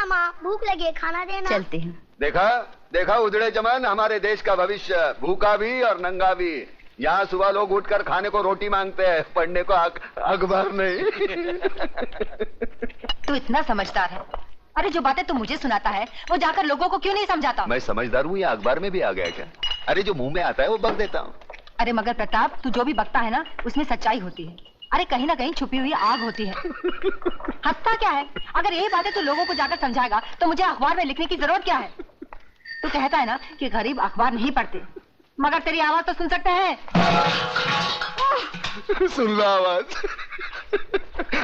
माँ, भूख लगी है, खाना देना। चलते हैं। देखा देखा उजड़े जमान, हमारे देश का भविष्य, भूखा भी और नंगा भी। यहाँ सुबह लोग उठकर खाने को रोटी मांगते हैं, पढ़ने को अखबार नहीं। तू इतना समझदार है, अरे जो बातें तू मुझे सुनाता है वो जाकर लोगों को क्यों नहीं समझाता? मैं समझदार हूँ या अखबार में भी आ गया क्या? अरे जो मुंह में आता है वो बक देता हूँ। अरे मगर प्रताप, तू जो भी बकता है ना उसमें सच्चाई होती है। अरे कहीं ना कहीं छुपी हुई आग होती है। हंसता क्या है? अगर यही बातें तू लोगों को जाकर समझाएगा तो मुझे अखबार में लिखने की जरूरत क्या है? तू कहता है ना कि गरीब अखबार नहीं पढ़ते, मगर तेरी आवाज तो सुन सकते हैं। सुन लो आवाज।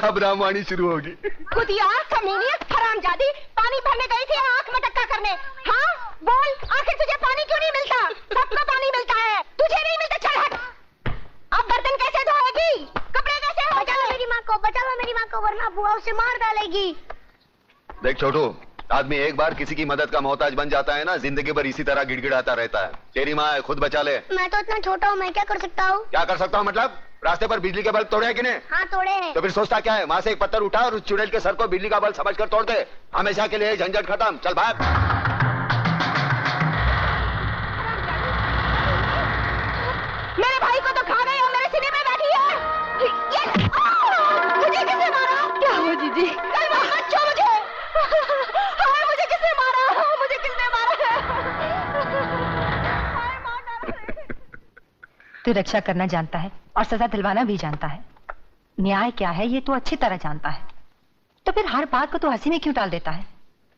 अब रामवाणी शुरू होगी। खुदिया, कमीनी, हरामजादी, पानी भरने गई थी आंख मटक्का करने। हाँ बोल, आखिर तुझे पानी क्यों नहीं मिलता? सबको पानी मिलता है, तुझे नहीं मिलता। चल हट। अब बर्तन कैसे धोएगी? कपड़े कैसे? बचा लो मेरी माँ को, बचा लो मेरी माँ को, वरना बुआ उसे मार डालेगी। देख छोटू, आदमी एक बार किसी की मदद का मोहताज बन जाता है ना, जिंदगी भर इसी तरह गिड़गिड़ाता रहता है। तेरी माँ है, खुद बचा ले। मैं तो इतना छोटा हूँ, मैं क्या कर सकता हूँ? क्या कर सकता हूँ मतलब? रास्ते पर बिजली के बल्ब तोड़े हैं कि नहीं? हाँ तोड़े हैं। तो फिर सोचता क्या है? वहाँ से एक पत्थर उठा और उस चुड़ैल के सर को बिजली का बल्ब समझकर तोड़ दे। हमेशा के लिए झंझट खत्म। चल भाग। मेरे भाई को तो खा गई और मेरे सीने पे बैठी है। मुझे किसने मारा? क्या हुआ जीजी? कल मत छो मुझे। हाय मुझे किसने मारा? मुझे किसने मारा? तू रक्षा करना जानता है और सजा दिलवाना भी जानता है। न्याय क्या है ये तू अच्छी तरह जानता है, तो फिर हर बात को तू हंसी में क्यों टाल देता है?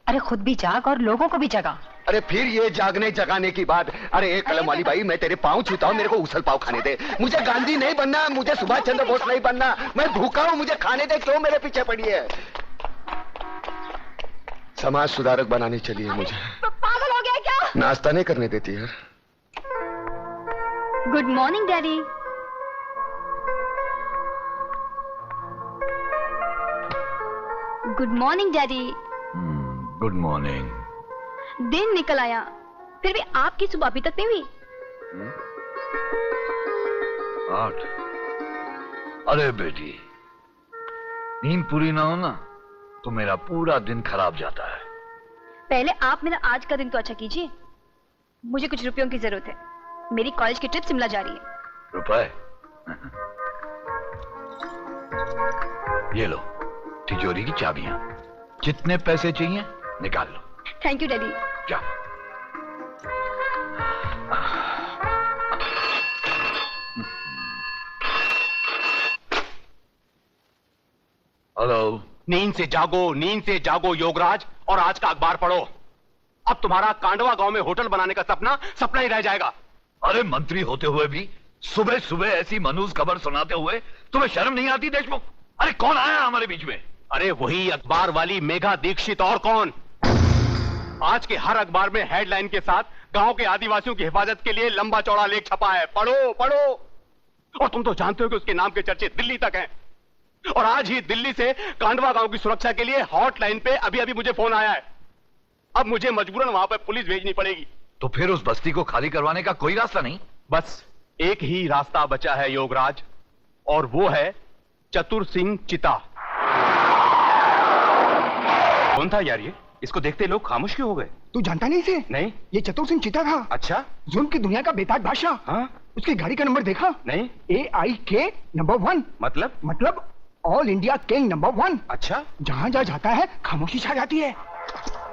अरे खुद भी जाग और लोगों को भी जगा। अरे फिर ये जागने जगाने की बात। अरे एक कलम वाली भाई, मैं तेरे पाँव छूता हूँ, मेरे को उसल पाव खाने दे। मुझे गांधी नहीं बनना, मुझे सुभाष चंद्र बोस नहीं बनना। मैं भूखा हूँ, मुझे खाने दे। क्यों मेरे पीछे पड़ी है? समाज सुधारक बनानी चाहिए मुझे। पागल हो गया क्या? नाश्ता नहीं करने देती यार। Good morning daddy. Good morning daddy. Good morning. दिन निकल आया, फिर भी आपकी सुबह अभी तक नहीं हुई। 8। अरे बेटी, नींद पूरी ना हो ना तो मेरा पूरा दिन खराब जाता है। पहले आप मेरा आज का दिन तो अच्छा कीजिए। मुझे कुछ रुपयों की जरूरत है, मेरी कॉलेज की ट्रिप शिमला जा रही है। रुपए? ये लो तिजोरी की चाबियां, जितने पैसे चाहिए निकाल लो। Thank you daddy. जा। हेलो। नींद से जागो योगराज, और आज का अखबार पढ़ो। अब तुम्हारा कांडवा गांव में होटल बनाने का सपना सपना ही रह जाएगा। अरे मंत्री होते हुए भी सुबह सुबह ऐसी मनूज खबर सुनाते हुए तुम्हें शर्म नहीं आती देशमुख? अरे कौन आया हमारे बीच में? अरे वही अखबार वाली मेघा दीक्षित, और कौन। आज के हर अखबार में हेडलाइन के साथ गांव के आदिवासियों की हिफाजत के लिए लंबा चौड़ा लेख छपा है। पढ़ो पढ़ो। और तुम तो जानते हो कि उसके नाम के चर्चे दिल्ली तक हैं। और आज ही दिल्ली से कांडवा गांव की सुरक्षा के लिए हॉटलाइन पे अभी अभी मुझे फोन आया है। अब मुझे मजबूरन वहां पर पुलिस भेजनी पड़ेगी। तो फिर उस बस्ती को खाली करवाने का कोई रास्ता नहीं? बस एक ही रास्ता बचा है योगराज, और वो है चतुर सिंह चिता। कौन था यार ये? इसको देखते लोग खामोश क्यों हो गए? तू जानता नहीं इसे? नहीं। ये चतुर सिंह चिता था। अच्छा। जुल्म की दुनिया का बेताज बादशाह। हाँ? उसकी गाड़ी का नंबर देखा? नहीं। AIK number 1। मतलब ऑल इंडिया किंग नंबर 1। अच्छा। जहाँ जहाँ जाता है खामोशी छा जाती है।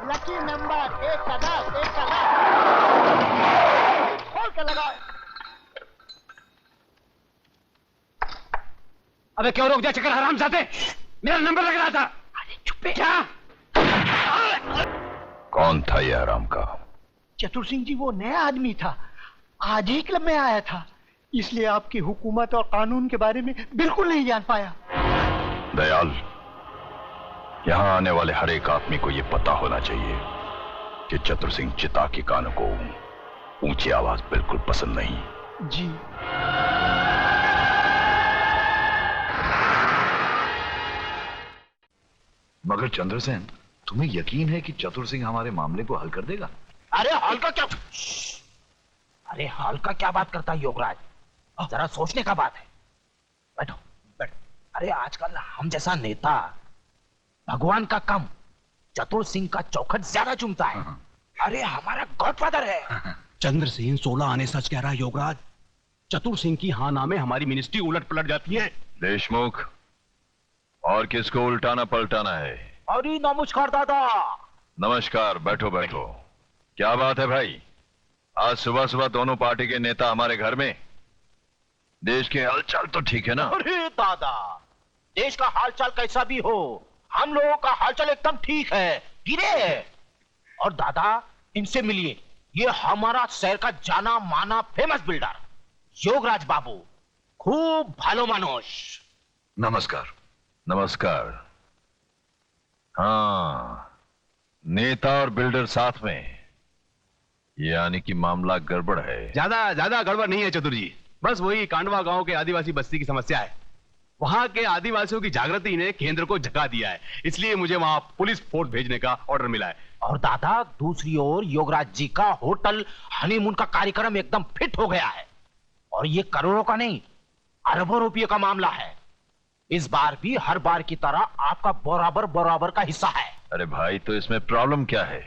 लकी नंबर 1 का 10, 1 का 10। खोल के लगाओ। अबे क्यों रोक दिया चक्कर हरामजादे? मेरा नंबर लग रहा था। अरे चुप है। क्या? कौन था ये आराम का? चतुर सिंह जी वो नया आदमी था, आज ही क्लब में आया था, इसलिए आपकी हुकूमत और कानून के बारे में बिल्कुल नहीं जान पाया। दयाल, यहाँ आने वाले हर एक आदमी को यह पता होना चाहिए कि चतुर सिंह चिता की कानों को ऊंची आवाज बिल्कुल पसंद नहीं। जी। मगर चंद्रसेन, तुम्हें यकीन है कि चतुर सिंह हमारे मामले को हल कर देगा? अरे हाल का क्या? अरे हाल का क्या बात करता है योगराज? जरा सोचने का बात है। बैठो बैठो। अरे आजकल हम जैसा नेता भगवान का कम चतुर सिंह का चौखट ज्यादा चुमता है। अरे हमारा गॉडफादर है। चंद्र सेन 16 आने सच कह रहा है योगराज। चतुर सिंह की हाँ नामे हमारी मिनिस्ट्री उलट पलट जाती है। देशमुख, और किसको उल्टाना पलटाना है? अरे नमस्कार दादा। नमस्कार, बैठो बैठो। क्या बात है भाई, आज सुबह सुबह दोनों पार्टी के नेता हमारे घर में? देश के हालचाल तो ठीक है ना? अरे दादा, देश का हालचाल कैसा भी हो, हम लोगों का हालचाल एकदम ठीक है, गिरे है। और दादा, इनसे मिलिए, ये हमारा शहर का जाना माना फेमस बिल्डर योगराज बाबू, खूब भालो मानुष। नमस्कार। नमस्कार। हाँ, नेता और बिल्डर साथ में, यानी कि मामला गड़बड़ है। ज्यादा गड़बड़ नहीं है चतुर जी, बस वही कांडवा गांव के आदिवासी बस्ती की समस्या है। वहां के आदिवासियों की जागृति ने केंद्र को झका दिया है, इसलिए मुझे वहां पुलिस फोर्स भेजने का ऑर्डर मिला है। और दादा, दूसरी ओर योगराज जी का होटल हनीमून का कार्यक्रम एकदम फिट हो गया है। और ये करोड़ों का नहीं, अरबों रुपये का मामला है। इस बार भी हर बार की तरह आपका बराबर का हिस्सा है। अरे भाई, तो इसमें प्रॉब्लम क्या है?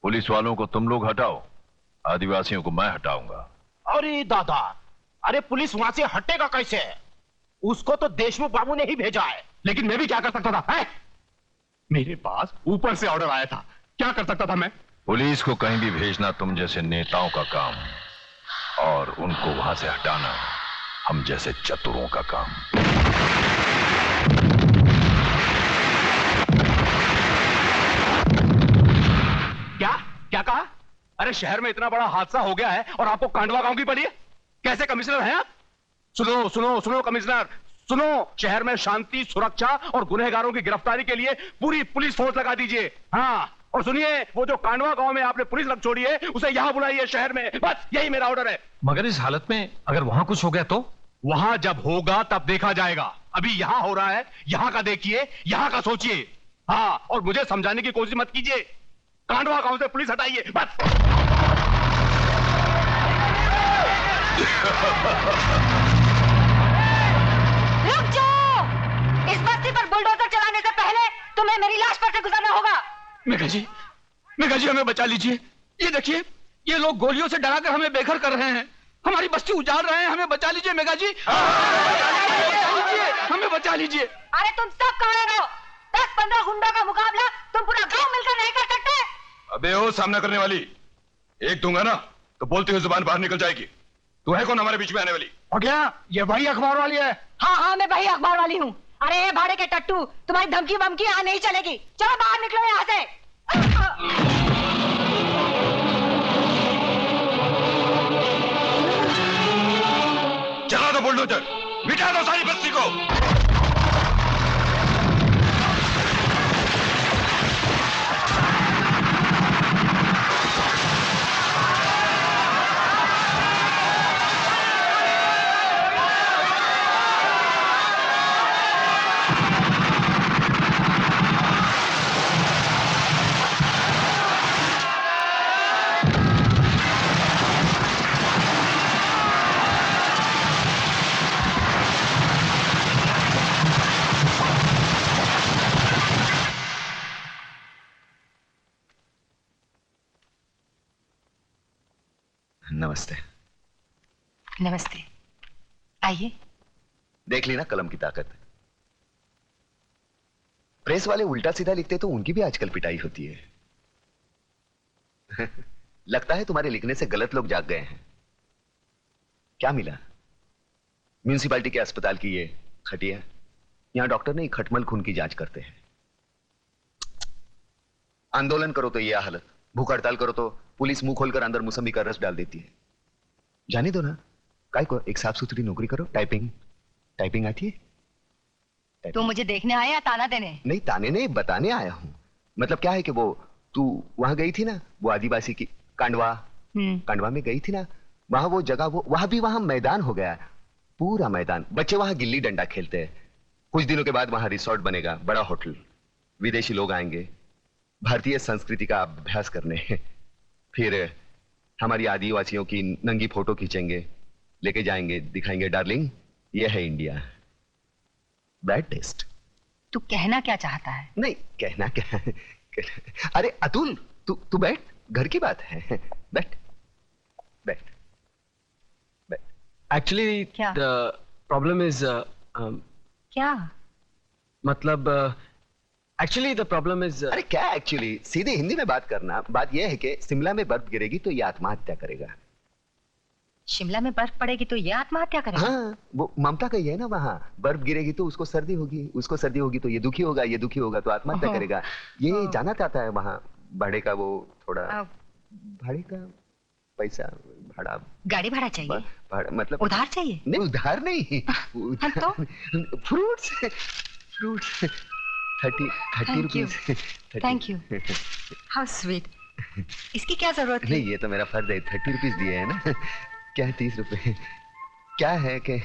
पुलिस वालों को तुम लोग हटाओ, आदिवासियों को मैं हटाऊंगा। अरे दादा, अरे पुलिस वहां से हटेगा कैसे? उसको तो देशमुख बाबू ने ही भेजा है। लेकिन मैं भी क्या कर सकता था? मेरे पास ऊपर से ऑर्डर आया था, क्या कर सकता था मैं? पुलिस को कहीं भी भेजना तुम जैसे नेताओं का काम, और उनको वहां से हटाना हम जैसे चतुरों का काम। क्या कहा? अरे शहर में इतना बड़ा हादसा हो गया है और आपको कांडवा गांव की पड़ी है? कैसे कमिश्नर हैं आप? सुनो कमिश्नर, सुनो, शहर में शांति, सुरक्षा और गुनहगारों की गिरफ्तारी के लिए पूरी पुलिस फोर्स लगा दीजिए। हाँ, और सुनिए, वो जो कांडवा गांव में आपने पुलिस रख छोड़ी है, उसे यहां बुलाइए शहर में। बस यही मेरा ऑर्डर है। मगर इस हालत में अगर वहां कुछ हो गया तो? वहां जब होगा तब देखा जाएगा। अभी यहां हो रहा है, यहां का देखिए, यहां का सोचिए। हाँ, और मुझे समझाने की कोशिश मत कीजिए। कांडवा गांव से पुलिस हटाइए, बस। रुक जाओ! इस बस्ती पर बुलडोजर चलाने से पहले तुम्हें मेरी लाश पर से गुजरना होगा। मेघा जी, हमें बचा लीजिए। ये देखिए, ये लोग गोलियों से डराकर हमें बेघर कर रहे हैं, हमारी बस्ती उजाड़ रहे हैं। हमें बचा लीजिए मेघा जी, हमें बचा लीजिए। अरे तुम सब कहाँ रहो? 10-15 गुंडों का मुकाबला तुम पूरा गांव मिलकर नहीं कर सकते। अबे ओ सामना करने वाली, एक दूंगा ना तो बोलती हुई जुबान बाहर निकल जाएगी। तू है कौन हमारे बीच में आने वाली? और क्या ये वही अखबार वाली है? हाँ, मैं वही अखबार वाली हूँ। अरे ये भाड़े के टट्टू, तुम्हारी धमकी बमकी यहाँ नहीं चलेगी। चलो बाहर निकलो यहाँ से। चला दो बुलडोजर, मिटा दो सारी बस्ती को। नमस्ते। नमस्ते, आइए। देख ली ना कलम की ताकत। प्रेस वाले उल्टा सीधा लिखते तो उनकी भी आजकल पिटाई होती है। लगता है तुम्हारे लिखने से गलत लोग जाग गए हैं। क्या मिला? म्यूनिसिपालिटी के अस्पताल की ये खटिया, यहां डॉक्टर नहीं खटमल खून की जांच करते हैं। आंदोलन करो तो ये हालत, भूख हड़ताल करो तो पुलिस मुंह खोलकर अंदर मौसमी का रस डाल देती है। जाने दो ना, काय को एक साफ सुथरी नौकरी करो। टाइपिंग आती है? तुम मुझे देखने आए या ताना देने? नहीं, ताने नहीं, बताने आया हूं। मतलब क्या है कि वो तू वहां गई थी ना, वो आदिवासी की कांडवा में गई थी ना, वहां वो जगह, वो वहां भी वहां मैदान हो गया, पूरा मैदान। बच्चे वहां गिल्ली डंडा खेलते हैं। कुछ दिनों के बाद वहां रिसोर्ट बनेगा, बड़ा होटल, विदेशी लोग आएंगे भारतीय संस्कृति का अभ्यास करने। फिर हमारी आदिवासियों की नंगी फोटो खींचेंगे, लेके जाएंगे, दिखाएंगे डार्लिंग ये है इंडिया। Bad taste. तू कहना क्या चाहता है? नहीं कहना क्या है अरे अतुल, तू बैठ, घर की बात है। बैठ बैठ बैठ। एक्चुअली क्या? द प्रॉब्लम इज क्या? मतलब एक्चुअली द प्रॉब्लम इज अरे क्या एक्चुअली, सीधे हिंदी में बात करना। बात यह है कि शिमला में बर्फ गिरेगी तो ये आत्महत्या करेगा। शिमला में बर्फ पड़ेगी तो ये आत्महत्या करेगा? हाँ, वो ममता का ही है ना, वहाँ बर्फ गिरेगी तो उसको सर्दी होगी, उसको सर्दी होगी तो ये दुखी होगा, ये दुखी होगा तो आत्महत्या करेगा। ये जाना चाहता है वहाँ भाड़े का, वो थोड़ा भाड़े का पैसा, भाड़ा, गाड़ी भाड़ा चाहिए? भाड़ा मतलब उधार चाहिए? नहीं, उधार नहीं, तो fruits, fruits 30 rupees. Thank you, how sweet. इसकी क्या जरूरत है? नहीं, ये तो मेरा फर्ज है, 30 रुपीज दिए है ना। क्या है 30 रुपए? क्या है कि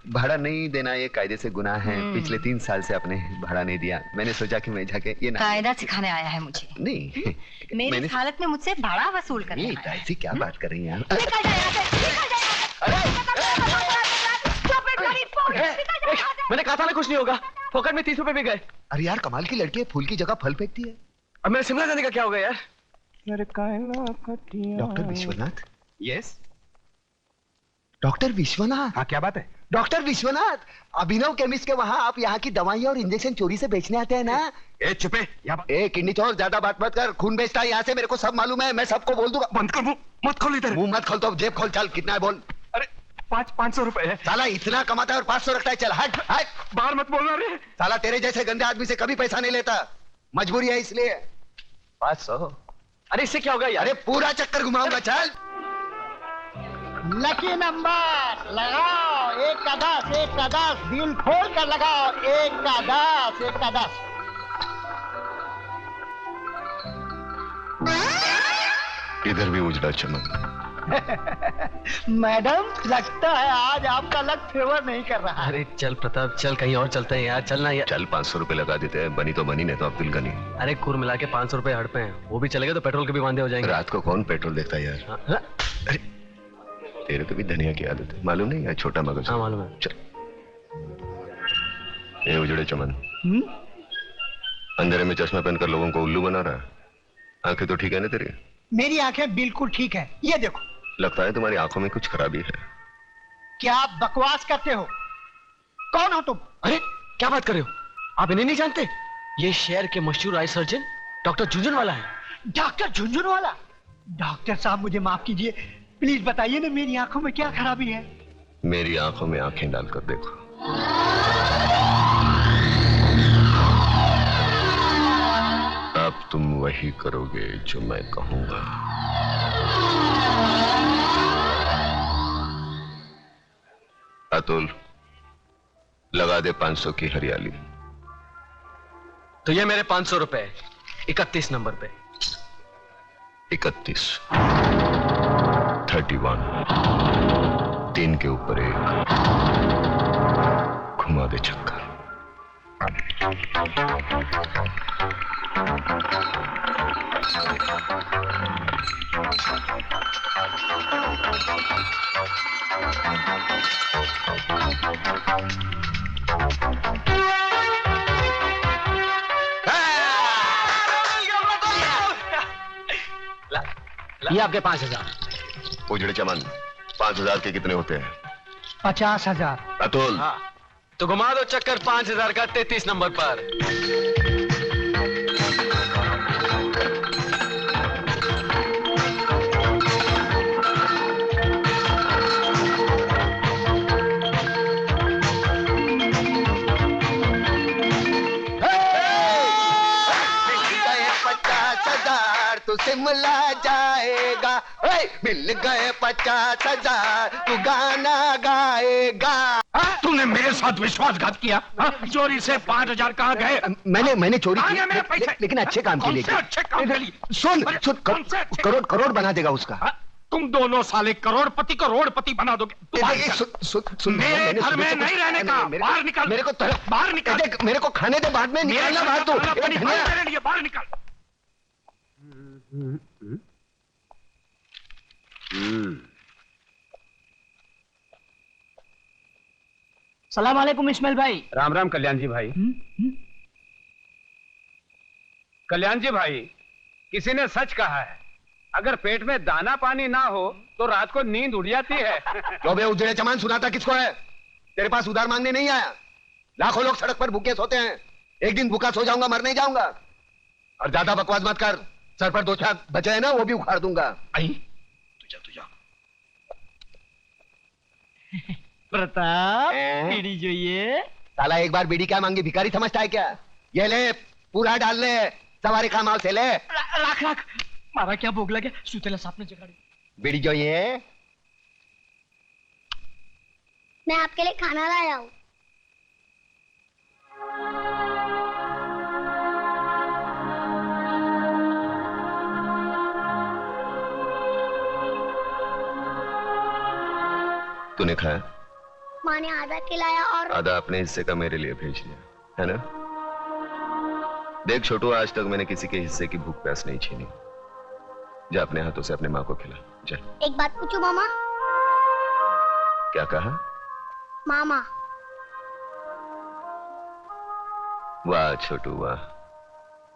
भाड़ा नहीं देना ये कायदे से गुनाह है। पिछले 3 साल से आपने भाड़ा नहीं दिया, मैंने सोचा कि मैं जाके ये कायदा सिखाने आया है मुझे? नहीं, मेरी हालत में मुझसे भाड़ा वसूल करने आया है। ऐसी क्या बात कर रही हैं आप? निकल जाए यहाँ से, निकल जाए यहाँ से। मैंने कहा था ना कुछ नहीं होगा, फोकट में 30 रुपए भी गए। अरे यार, कमाल की लड़की है, फूल की जगह फल फेंकती है। अब मेरे शिमला जाने का क्या होगा यार? Doctor Vishwanath? Yes doctor Vishwanath. हाँ, क्या बात है? डॉक्टर विश्वनाथ, अभिनव केमिस्ट के वहाँ आप यहाँ की दवाइयाँ और इंजेक्शन चोरी से बेचने आते हैं ना? ए चुपे, ए किडनी चोर, ज्यादा बात मत कर, खून बेचता है यहाँ से, मेरे को सब मालूम है, मैं सबको बोल दूंगा। बंद कर मुंह, मत खोल इधर। मुंह मत खोल तो जेब खोल, चल कितना है बोल। अरे 500 रुपए है। साला इतना कमाता है और 500 रखता है, चल हट हट। बाहर मत बोलना रे। साला तेरे जैसे गंदे आदमी से कभी पैसा नहीं लेता, मजबूरी है इसलिए। 500। अरे इससे क्या होगा यार? अरे पूरा चक्कर घुमाऊंगा, चल। लकी नंबर लगाओ, 1 का 10, 1 का 10, दिल खोल कर लगाओ, 1 का 10, 1 का 10। इधर भी उजड़ा चमन। मैडम, लगता है आज आपका लक फेवर नहीं कर रहा। अरे चल प्रताप, चल कहीं और चलते हैं यार, चलना यार। चल 500 रुपए लगा देते हैं, बनी तो बनी, नहीं तो अब्दुल गनी। अरे कुल मिला के 500 रुपए हड़पे हैं, वो भी चलेगा तो पेट्रोल के भी वांदे हो जाएंगे। रात को कौन पेट्रोल देखता है यार? हाँ? अरे तेरे तो भी धनिया की आदत है, मालूम नहीं यार, छोटा मगज। हाँ मालूम है। चल ये उजड़े चमन, अंधेरे में चश्मा पहनकर लोगों को उल्लू बना रहा है। आंखें तो ठीक है ना तेरी? मेरी आंखें बिल्कुल ठीक है, ये देखो। लगता है तुम्हारी आंखों में कुछ खराबी है। क्या आप बकवास करते हो? कौन हो तुम? अरे क्या बात कर रहे हो? आप इन्हें नहीं जानते? ये शहर के मशहूर आई सर्जन डॉक्टर झुंझुनवाला है। डॉक्टर झुंझुनवाला? डॉक्टर साहब मुझे माफ कीजिए, प्लीज बताइए ना मेरी आंखों में क्या खराबी है? मेरी आंखों में आंखें डालकर देखो। अब तुम वही करोगे जो मैं कहूंगा। अतुल, लगा दे 500 की हरियाली। तो ये मेरे 500 रुपए 31 नंबर पे। 31, 31, 3 के ऊपर 1, घुमा दे चक्कर। ये आपके 5000। उजड़े चमन, 5000 के कितने होते हैं? 50,000। अतुल, हाँ, तो घुमा दो चक्कर 5000 का 33 नंबर पर। तू शिमला जाएगा, मिल गए 50,000, तू गाना गाएगा। तूने मेरे साथ विश्वासघात किया? चोरी से 5,000 कहाँ गए? मैंने चोरी की, मेरे पैसे? लेकिन अच्छे काम के लिए। अच्छे काम के लिए? सुन, करोड़ बना देगा उसका। तुम दोनों साले करोड़पति बना दोगे। मेरे घर में नहीं रहने का, बाहर निकल। मेरे को बाहर निकल। मेरे को खाने दे, बाद में निकलना बाहर। तो मेरे लिए बाहर निकल। सलाम वालेकुम इस्माइल भाई। राम राम कल्याण जी भाई। कल्याण जी भाई, किसी ने सच कहा है, अगर पेट में दाना पानी ना हो तो रात को नींद उड़ जाती है। तो बे उजड़े चमान सुनाता किसको है? तेरे पास उधार मांगने नहीं आया। लाखों लोग सड़क पर भूखे सोते हैं, एक दिन भूखा सो जाऊंगा, मर नहीं जाऊंगा। और ज्यादा बकवास मत कर, सर पर 2 छाप बचे हैं ना, वो भी उखाड़ दूंगा। आई तू जा। प्रताप बीड़ी જોઈએ। साला एक बार बीड़ी क्या मांगी, भिखारी समझता है क्या? ये ले, पूरा डाल ले, सवारी खामाव से ले। राख मारा क्या भोग लगे, सुतेला सापने जगाड़ी। बीड़ी જોઈએ? मैं आपके लिए खाना लाया हूँ। तूने खाया? माँ ने आधा खिलाया और आधा अपने हिस्से का मेरे लिए भेज दिया, है ना? देख छोटू, आज तक मैंने किसी के हिस्से की भूख प्यास नहीं छीनी। जा अपने हाथों से अपने माँ को खिला, जा। एक बात पूछूं मामा? क्या कहा? मामा। वाह छोटू वाह,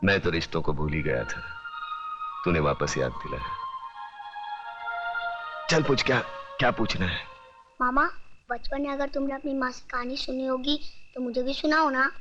मैं तो रिश्तों को भूल ही गया था, तूने वापस याद दिलाया। चल पूछ, क्या पूछना है? मामा, बचपन में अगर तुमने अपनी माँ से कहानी सुनी होगी तो मुझे भी सुनाओ ना।